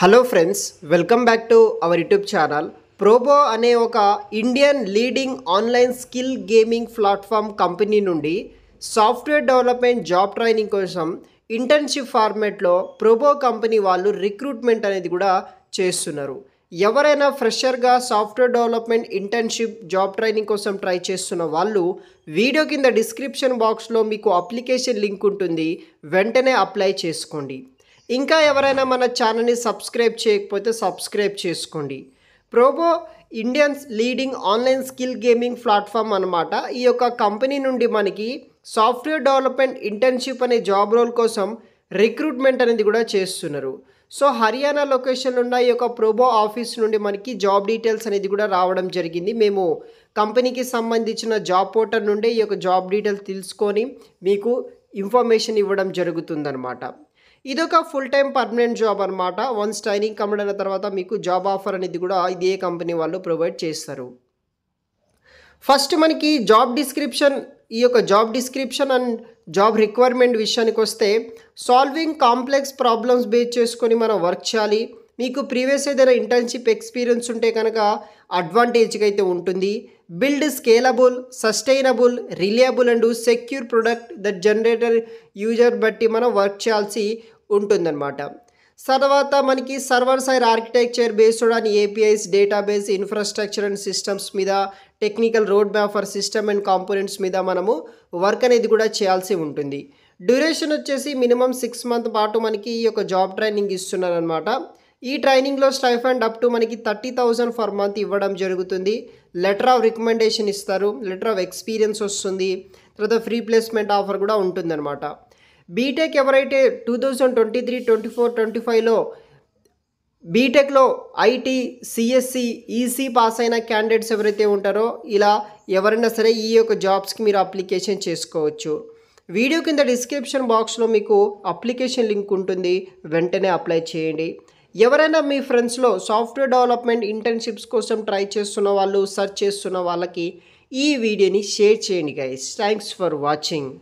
Hello friends, welcome back to our YouTube channel. Probo అనే ఒక Indian leading online skill gaming platform company నుండి software development job training కోసం internship ఫార్మేట్లో Probo company వాళ్ళు recruitment అనేది కూడా చేస్తున్నారు. ఎవరైనా ఫ్రెషర్గా software development internship job training కోసం ట్రై చేస్తున్న వాళ్ళు వీడియో కింద డిస్క్రిప్షన్ బాక్స్లో మీకు అప్లికేషన్ లింక్ ఉంటుంది, వెంటనే అప్లై చేసుకోండి. ఇంకా ఎవరైనా మన ఛానల్ని సబ్స్క్రైబ్ చేయకపోతే సబ్స్క్రైబ్ చేసుకోండి. Probo Indians leading online skill gaming platform అనమాట. ఈ యొక్క కంపెనీ నుండి మనకి సాఫ్ట్వేర్ డెవలప్మెంట్ ఇంటర్న్షిప్ అనే జాబ్ రోల్ కోసం రిక్రూట్మెంట్ అనేది కూడా చేస్తున్నారు. సో హర్యానా లొకేషన్లో ఉన్న ఈ యొక్క ప్రోబో ఆఫీస్ నుండి మనకి జాబ్ డీటెయిల్స్ అనేది కూడా రావడం జరిగింది. మేము కంపెనీకి సంబంధించిన జాబ్ పోర్టల్ నుండి ఈ యొక్క జాబ్ డీటెయిల్స్ తెలుసుకొని మీకు ఇన్ఫర్మేషన్ ఇవ్వడం జరుగుతుందన్నమాట. ఇదొక ఫుల్ టైం పర్మనెంట్ జాబ్ అనమాట. వన్స్ ట్రైనింగ్ కంప్లీట్ అయిన తర్వాత మీకు జాబ్ ఆఫర్ అనేది కూడా ఇదే కంపెనీ వాళ్ళు ప్రొవైడ్ చేస్తారు. ఫస్ట్ మనకి ఈ యొక్క job description and job requirement విషయానికి వస్తే, సాల్వింగ్ కాంప్లెక్స్ ప్రాబ్లమ్స్ బేస్ చేసుకొని మనం వర్క్ చేయాలి. మీకు ప్రీవియస్ ఏదైనా ఇంటర్న్షిప్ ఎక్స్పీరియన్స్ ఉంటే కనుక అడ్వాంటేజ్గా అయితే ఉంటుంది. Build scalable, sustainable, reliable and secure product that generator user బట్టి మనం వర్క్ చేయాల్సి ఉంటుందన్నమాట. తర్వాత మనకి server side architecture based on APIs, database, infrastructure and systems మీద, technical roadmap for system and components మీద మనము వర్క్ అనేది కూడా చేయాల్సి ఉంటుంది. డ్యూరేషన్ వచ్చేసి మినిమం 6 months పాటు మనకి ఈ యొక్క జాబ్ ట్రైనింగ్ ఇస్తున్నారనమాట. ఈ ట్రైనింగ్లో స్టైఫండ్ అప్ టు మనకి 30,000 per month ఇవ్వడం జరుగుతుంది. లెటర్ ఆఫ్ రికమెండేషన్ ఇస్తారు, లెటర్ ఆఫ్ ఎక్స్పీరియన్స్ వస్తుంది, తర్వాత ఫ్రీ ప్లేస్మెంట్ ఆఫర్ కూడా ఉంటుందన్నమాట. బీటెక్ ఎవరైతే 2023, 24, 25లో బీటెక్లో ఐటీ, సిఎస్సి, ఈసీ పాస్ అయిన క్యాండిడేట్స్ ఎవరైతే ఉంటారో ఇలా ఎవరైనా సరే ఈ యొక్క జాబ్స్కి మీరు అప్లికేషన్ చేసుకోవచ్చు. వీడియో కింద డిస్క్రిప్షన్ బాక్స్లో మీకు అప్లికేషన్ లింక్ ఉంటుంది, వెంటనే అప్లై చేయండి. ఎవరైనా మీ ఫ్రెండ్స్లో సాఫ్ట్వేర్ డెవలప్మెంట్ ఇంటర్న్షిప్స్ కోసం ట్రై చేస్తున్న వాళ్ళు, సెర్చ్ చేస్తున్న వాళ్ళకి ఈ వీడియోని షేర్ చేయండి గైస్. Thanks for watching.